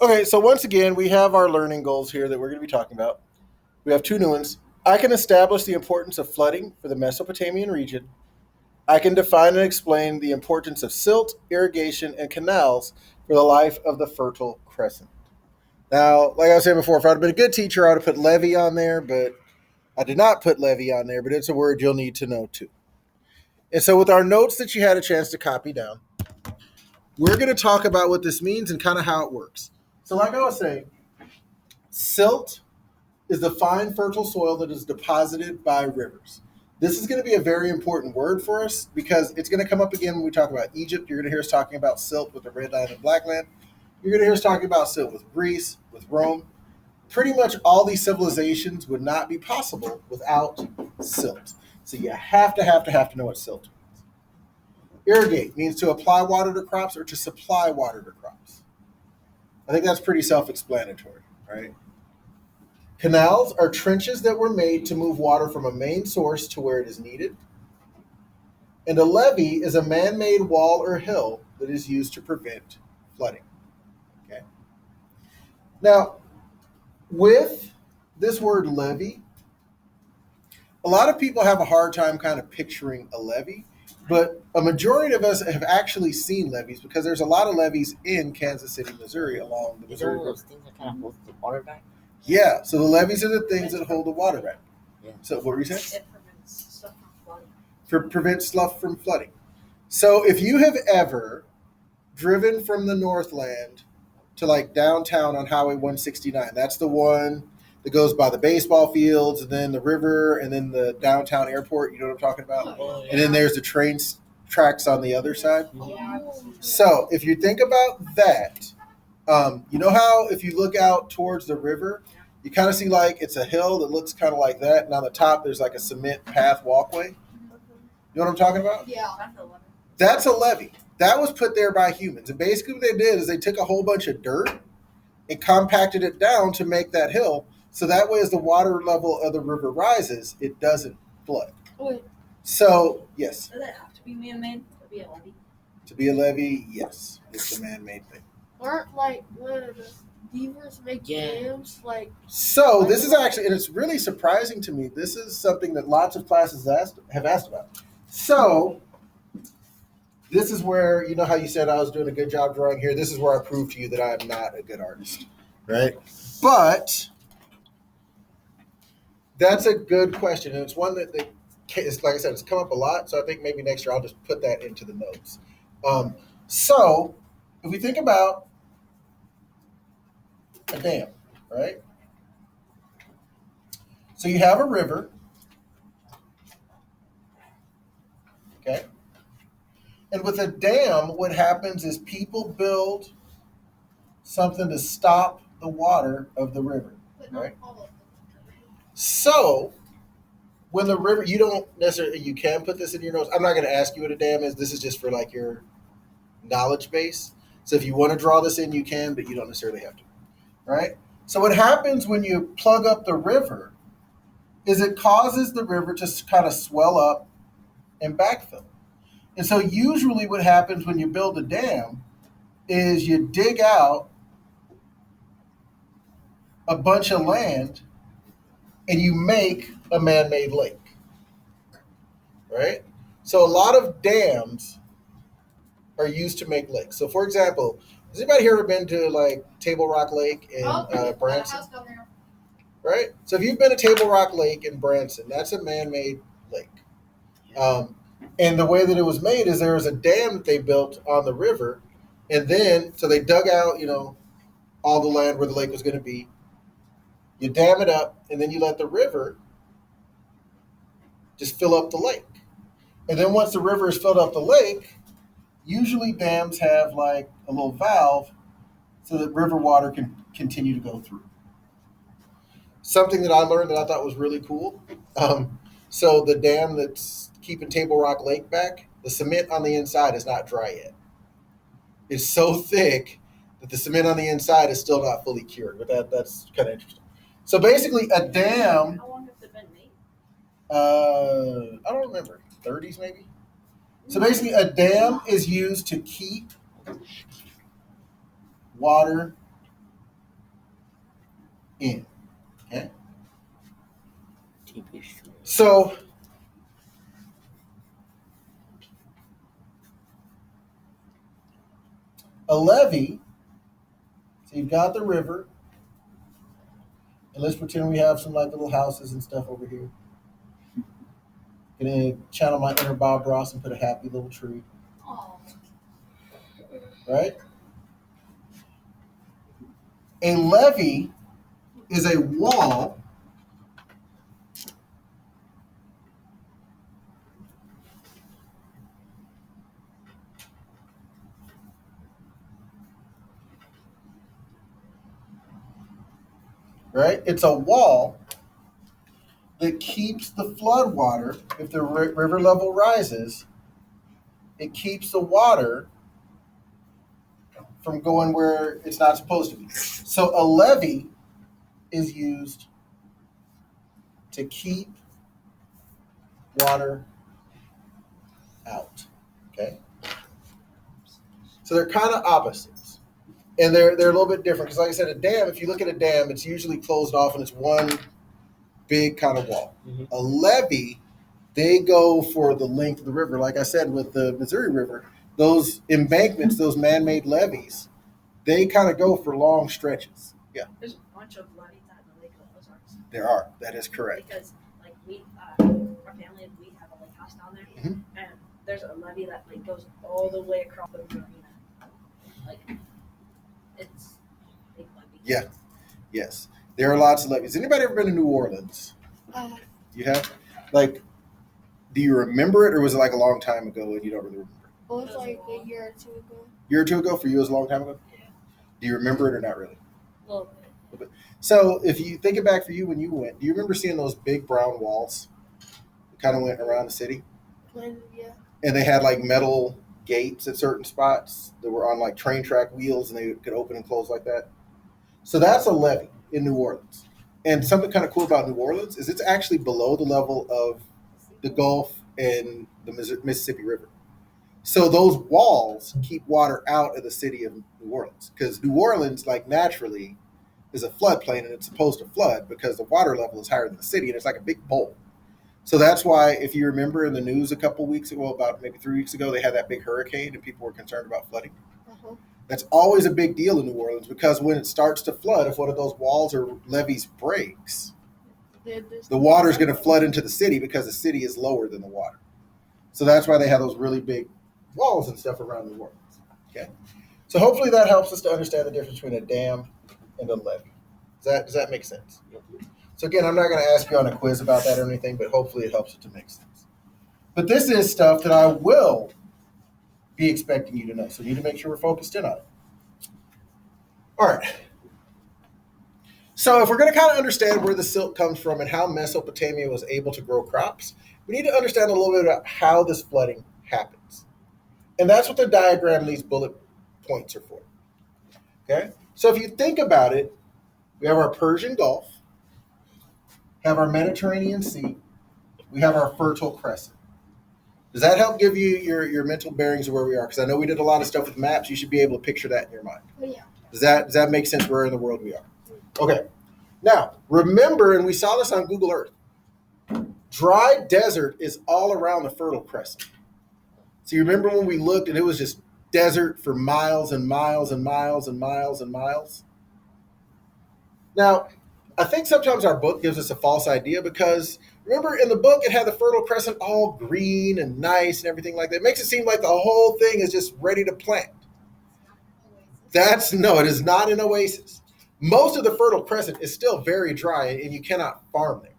Okay, so once again, we have our learning goals here that we're going to be talking about. We have two new ones. I can establish the importance of flooding for the Mesopotamian region. I can define and explain the importance of silt, irrigation, and canals for the life of the Fertile Crescent. Now, like I was saying before, if I'd have been a good teacher, I would have put levee on there, but I did not put levee on there, but it's a word you'll need to know too. And so, with our notes that you had a chance to copy down, we're going to talk about what this means and kind of how it works. So, like I was saying, silt is the fine, fertile soil that is deposited by rivers. This is going to be a very important word for us because it's going to come up again when we talk about Egypt. You're going to hear us talking about silt with the red land and black land. You're going to hear us talking about silt with Greece, with Rome. Pretty much all these civilizations would not be possible without silt. So you have to know what silt means. Irrigate means to apply water to crops or to supply water to crops. I think that's pretty self-explanatory, right? Canals are trenches that were made to move water from a main source to where it is needed. And a levee is a man-made wall or hill that is used to prevent flooding. Okay. Now, with this word levee, a lot of people have a hard time kind of picturing a levee, but a majority of us have actually seen levees because there's a lot of levees in Kansas City, Missouri, along the Is it Missouri one of those River. things that kind of holds the water back? Yeah, so the levees are the things that hold the water back. Yeah. So what were you saying? It prevents stuff from flooding. Prevent stuff from flooding. So if you have ever driven from the Northland to like downtown on Highway 169, that's the one that goes by the baseball fields and then the river and then the downtown airport. You know what I'm talking about? Oh, And then there's the train tracks on the other side. Yeah. So if you think about that, you know how if you look out towards the river, you kind of see like it's a hill that looks kind of like that, and on the top there's like a cement path walkway. You know what I'm talking about? Yeah. That's a levee. That was put there by humans. And basically what they did is they took a whole bunch of dirt and compacted it down to make that hill. So that way as the water level of the river rises, it doesn't flood. Wait, So, yes, does it have to be man-made to be a levee? to be a levee, yes, it's a man-made thing. Aren't like when beavers make Yeah. dams, like So this is actually, and it's really surprising to me. This is something that lots of classes have asked about. So this is where, you know how you said I was doing a good job drawing here? This is where I prove to you that I am not a good artist, right? But that's a good question, and it's one that it's, like I said, it's come up a lot. So I think maybe next year I'll just put that into the notes. So if we think about a dam, right? So you have a river, okay? And with a dam, what happens is people build something to stop the water of the river, But right? all of them. So when the river, you don't necessarily, you can put this in your notes. I'm not going to ask you what a dam is. This is just for like your knowledge base. So if you want to draw this in, you can, but you don't necessarily have to, right? So what happens when you plug up the river is it causes the river to kind of swell up and backfill. And so usually what happens when you build a dam is you dig out a bunch of land and you make a man-made lake, right? So a lot of dams are used to make lakes. So for example, has anybody here ever been to like Table Rock Lake in Branson? House down there. Right? So if you've been to Table Rock Lake in Branson, that's a man-made lake. And the way that it was made is there was a dam that they built on the river, and then so they dug out, all the land where the lake was going to be. You dam it up, and then you let the river just fill up the lake. And then once the river has filled up the lake, usually dams have like a little valve so that river water can continue to go through. Something that I learned that I thought was really cool. So the dam that's keeping Table Rock Lake back, the cement on the inside is not dry yet. It's so thick that the cement on the inside is still not fully cured. But that's kind of interesting. So basically, a dam. How long has it been made? I don't remember. 30s maybe. So basically, a dam is used to keep water in. Okay? So a levee, so you've got the river, and let's pretend we have some like little houses and stuff over here. Gonna channel my inner Bob Ross and put a happy little tree, Oh, right? A levee is a wall right? It's a wall that keeps the flood water, if the river level rises, it keeps the water from going where it's not supposed to be. So a levee is used to keep water out. Okay? So they're kind of opposites. And they're a little bit different because, like I said, a dam, if you look at a dam, it's usually closed off and it's one big kind of wall. Mhm. A levee, they go for the length of the river. Like I said, with the Missouri River, those embankments, those man-made levees, they kind of go for long stretches. Yeah, there's a bunch of levees out in the Lake of the Ozarks. there are. That is correct. Because like our family, we have a lake house down there, Mhm. and there's a levee that like goes all the way across the marina. Like it's a big levee. Yeah. Yes, there are lots of levees. Anybody ever been to New Orleans? You have? Like, do you remember it, or was it like a long time ago and you don't really remember? It was like a year or two ago. Year or two ago? For you, it was a long time ago? Yeah. Do you remember it or not really? A little bit. So if you think it back for you when you went, do you remember seeing those big brown walls that kind of went around the city? Yeah. And they had like metal gates at certain spots that were on like train track wheels and they could open and close like that. So that's a levee in New Orleans. And something kind of cool about New Orleans is it's actually below the level of the Gulf and the Mississippi River. So those walls keep water out of the city of New Orleans because New Orleans, like naturally, is a floodplain and it's supposed to flood because the water level is higher than the city and it's like a big bowl. So that's why, if you remember in the news a couple weeks ago, about maybe 3 weeks ago, they had that big hurricane and people were concerned about flooding. Uh-huh. That's always a big deal in New Orleans because when it starts to flood, if one of those walls or levees breaks, the water is going to flood into the city because the city is lower than the water. So that's why they have those really big walls and stuff around New Orleans. Okay, so hopefully that helps us to understand the difference between a dam and a levee. Does that make sense? So again, I'm not going to ask you on a quiz about that or anything, but hopefully it helps it to make sense. But this is stuff that I will be expecting you to know. So you need to make sure we're focused in on it. All right. So if we're going to kind of understand where the silt comes from and how Mesopotamia was able to grow crops, we need to understand a little bit about how this flooding happens. And that's what the diagram, these bullet points are for. Okay? So if you think about it, we have our Persian Gulf, have our Mediterranean Sea, we have our Fertile Crescent. Does that help give you your mental bearings of where we are? Because I know we did a lot of stuff with maps. You should be able to picture that in your mind. Oh, yeah. Does that make sense where in the world we are? Okay. Now, remember, and we saw this on Google Earth, dry desert is all around the Fertile Crescent. So you remember when we looked and it was just desert for miles and miles and miles and miles and miles? Now, I think sometimes our book gives us a false idea because remember in the book it had the Fertile Crescent all green and nice and everything like that. It makes it seem like the whole thing is just ready to plant. No, it is not an oasis. Most of the Fertile Crescent is still very dry and you cannot farm there,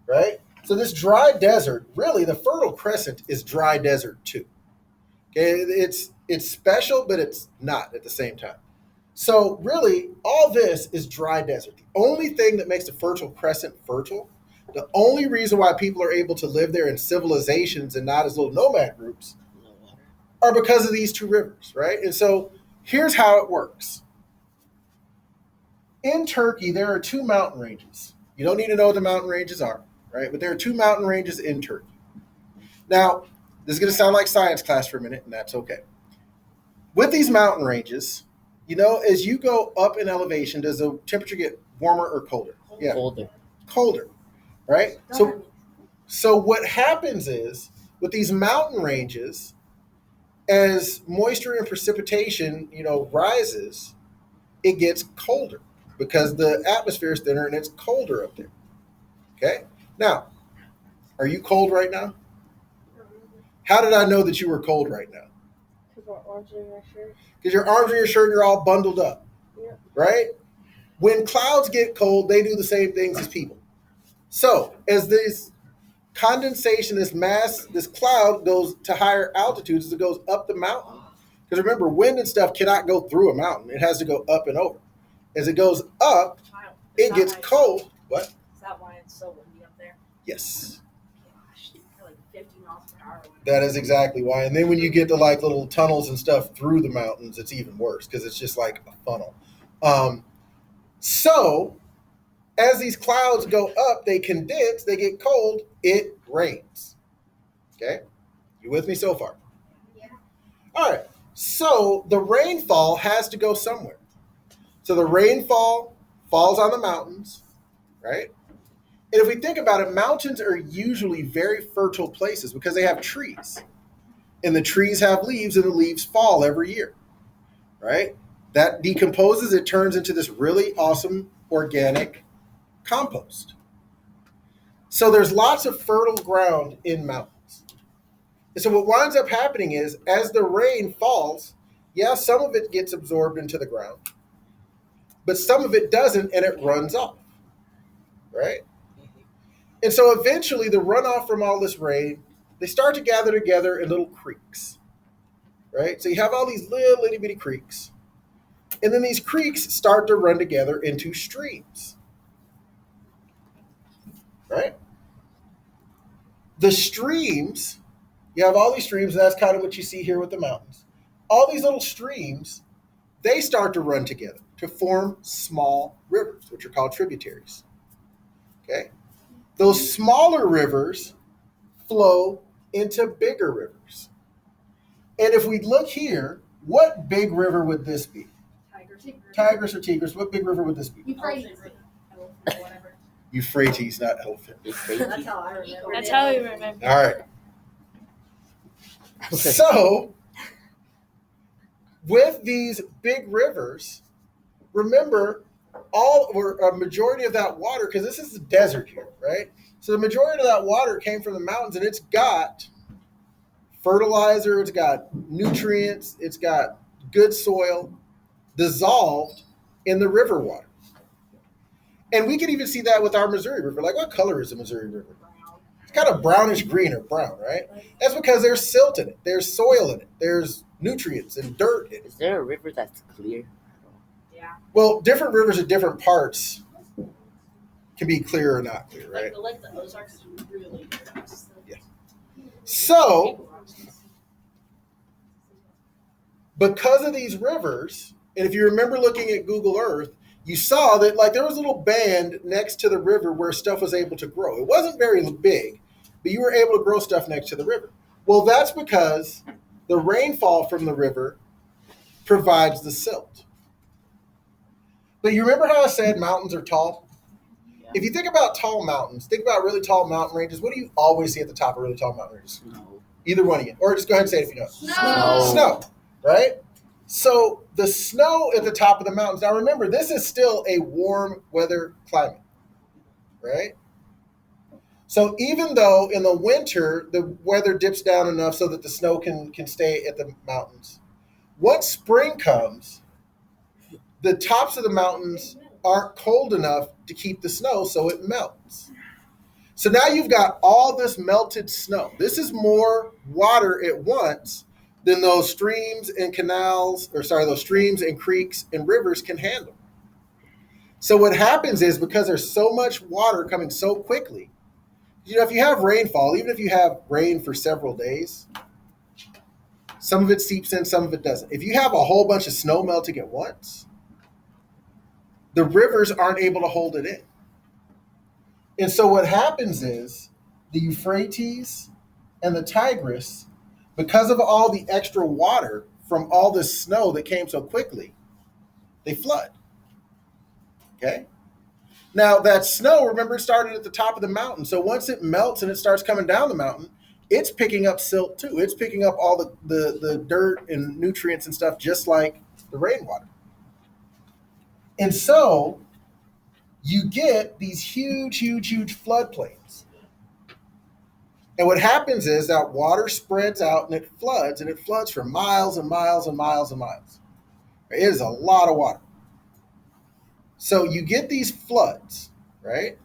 right? So this dry desert, really the Fertile Crescent is dry desert too. Okay, it's special, but it's not at the same time. So really, all this is dry desert. The only thing that makes the Fertile Crescent fertile, the only reason why people are able to live there in civilizations and not as little nomad groups are because of these two rivers, right? And so here's how it works. In Turkey, there are two mountain ranges. You don't need to know what the mountain ranges are, right? But there are two mountain ranges in Turkey. Now, this is going to sound like science class for a minute, and that's okay. With these mountain ranges, You know, as you go up in elevation, does the temperature get warmer or colder? Yeah, Colder. colder, right? Darn. So what happens is with these mountain ranges, as moisture and precipitation, rises, it gets colder because the atmosphere is thinner and it's colder up there. Okay. Now, are you cold right now? How did I know that you were cold right now? Because my arms are in my shirt. Because your arms are in your shirt and you're all bundled up. Yeah. Right? When clouds get cold, they do the same things as people. So as this condensation, this mass, this cloud goes to higher altitudes as it goes up the mountain. Because remember, wind and stuff cannot go through a mountain. It has to go up and over. As it goes up, Child. it gets cold. What? Is that why it's so windy up there? Yes. Gosh, like 50 miles per hour. That is exactly why. And then when you get to like little tunnels and stuff through the mountains, it's even worse because it's just like a funnel. So as these clouds go up, they condense, they get cold, it rains. Okay? You with me so far? Yeah. All right. So the rainfall has to go somewhere. So the rainfall falls on the mountains, right? And if we think about it, mountains are usually very fertile places because they have trees. And the trees have leaves, and the leaves fall every year, right? That decomposes, it turns into this really awesome organic compost. So there's lots of fertile ground in mountains. And so what winds up happening is as the rain falls, yeah, some of it gets absorbed into the ground, but some of it doesn't and it runs off, right? And so eventually the runoff from all this rain, they start to gather together in little creeks, right? So you have all these little itty bitty creeks. And then these creeks start to run together into streams, right? The streams, you have all these streams, and that's kind of what you see here with the mountains. All these little streams, they start to run together to form small rivers, which are called tributaries. Okay? Those smaller rivers flow into bigger rivers. And if we look here, what big river would this be? Tigris or Tigris, what big river would this be? Euphrates. Whatever. Euphrates, not elephant. That's how I remember. That's how we remember. All right. So, with these big rivers, remember all or a majority of that water, because this is the desert here, right? So the majority of that water came from the mountains, and it's got fertilizer, it's got nutrients, it's got good soil dissolved in the river water. And we can even see that with our Missouri River. Like, what color is the Missouri River? Brown. It's kind of brownish green or brown, right? That's because there's silt in it, there's soil in it, there's nutrients and dirt in it. Is there a river that's clear? Yeah. Well, different rivers at different parts can be clear or not clear, right? Like the Ozarks is really gross. Yeah. So, because of these rivers, and if you remember looking at Google Earth, you saw that like there was a little band next to the river where stuff was able to grow. It wasn't very big, but you were able to grow stuff next to the river. Well, that's because the rainfall from the river provides the silt. But you remember how I said mountains are tall? Yeah. If you think about tall mountains, think about really tall mountain ranges. What do you always see at the top of really tall mountain ranges? No. Either one of you. Or just go ahead and say it if you know. Snow. Snow, right? So the snow at the top of the mountains. Now remember, this is still a warm weather climate, right? So even though in the winter the weather dips down enough so that the snow can stay at the mountains, once spring comes, the tops of the mountains aren't cold enough to keep the snow, so it melts. So now you've got all this melted snow. This is more water at once than those streams and those streams and creeks and rivers can handle. So what happens is because there's so much water coming so quickly, if you have rainfall, even if you have rain for several days, some of it seeps in, some of it doesn't. If you have a whole bunch of snow melting at once, the rivers aren't able to hold it in. And so what happens is the Euphrates and the Tigris, because of all the extra water from all this snow that came so quickly, they flood. Okay? Now, that snow, remember, it started at the top of the mountain. So once it melts and it starts coming down the mountain, it's picking up silt too. It's picking up all the dirt and nutrients and stuff just like the rainwater. And so you get these huge, huge, huge floodplains. And what happens is that water spreads out and it floods for miles and miles and miles and miles. It is a lot of water. So you get these floods, right?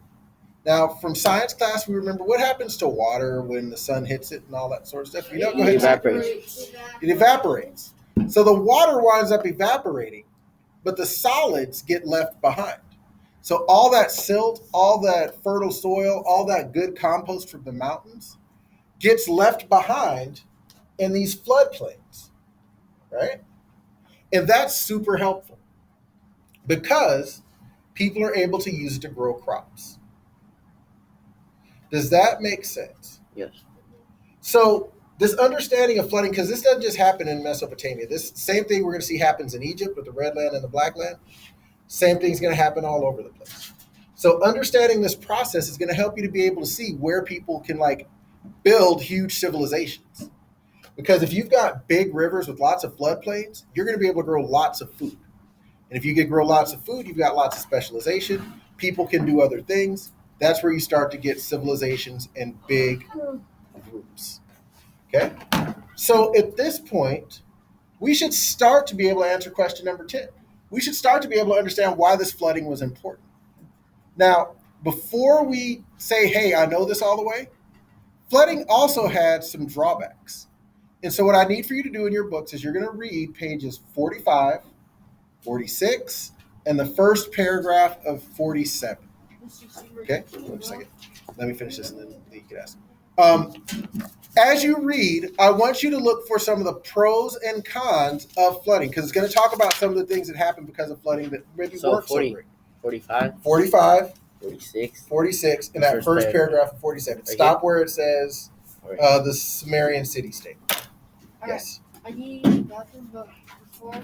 Now, from science class, we remember what happens to water when the sun hits it and all that sort of stuff. You know, go ahead. Evaporates. It evaporates. So the water winds up evaporating, but the solids get left behind. So all that silt, all that fertile soil, all that good compost from the mountains gets left behind in these floodplains, right? And that's super helpful because people are able to use it to grow crops. Does that make sense? Yes. So this understanding of flooding, because this doesn't just happen in Mesopotamia. This same thing we're going to see happens in Egypt with the red land and the black land. Same thing's going to happen all over the place. So understanding this process is going to help you to be able to see where people can like build huge civilizations. Because if you've got big rivers with lots of floodplains, you're going to be able to grow lots of food. And if you can grow lots of food, you've got lots of specialization. People can do other things. That's where you start to get civilizations and big groups. Okay? So at this point, we should start to be able to answer question number 10. We should start to be able to understand why this flooding was important. Now, before we say, hey, I know this all the way, flooding also had some drawbacks. And so what I need for you to do in your books is you're going to read pages 45, 46, and the first paragraph of 47. Okay? Wait a second. Let me finish this and then you can ask. As you read, I want you to look for some of the pros and cons of flooding because it's going to talk about some of the things that happen because of flooding that maybe weren't so great. 45, 45, 46, 46, and that first paragraph of 47. Stop where it says the Sumerian city-state. Yes. I need nothing but before.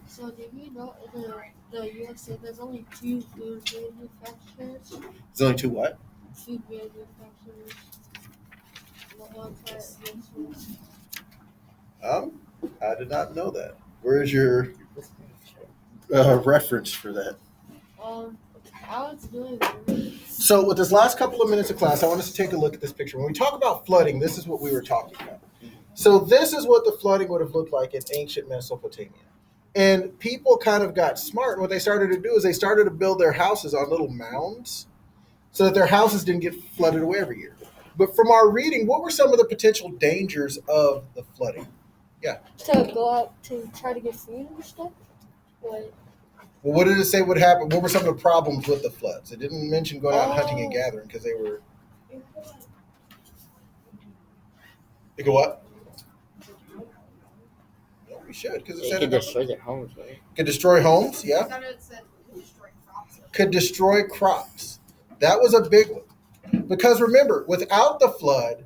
So did you know in the USA there's only 2 food manufacturers? There's only 2 what? Food manufacturers. I did not know that. Where's your reference for that? I was doing it. So with this last couple of minutes of class, I want us to take a look at this picture. When we talk about flooding, this is what we were talking about. So this is what the flooding would have looked like in ancient Mesopotamia. And people kind of got smart. And what they started to do is they started to build their houses on little mounds so that their houses didn't get flooded away every year. But from our reading, what were some of the potential dangers of the flooding? Yeah. To go out to try to get food and stuff? Like, well, what did it say would happen? What were some of the problems with the floods? It didn't mention going out hunting and gathering because they were... They go what? Yeah, we should. Because it could destroy their homes, right? Could destroy homes, yeah. I thought it said destroy crops. Could destroy crops. That was a big one. Because remember, without the flood,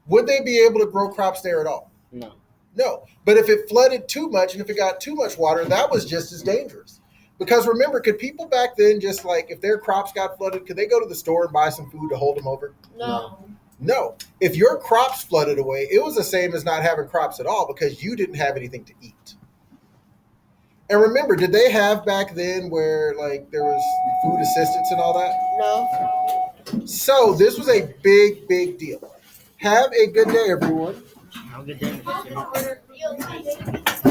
would they be able to grow crops there at all? No. No. But if it flooded too much and if it got too much water, that was just as dangerous. Because remember, could people back then just like, if their crops got flooded, could they go to the store and buy some food to hold them over? no. No. If your crops flooded away, it was the same as not having crops at all because you didn't have anything to eat. And remember, did they have back then where like there was food assistance and all that? No. So this was a big, big deal. Have a good day, everyone. Have a good day.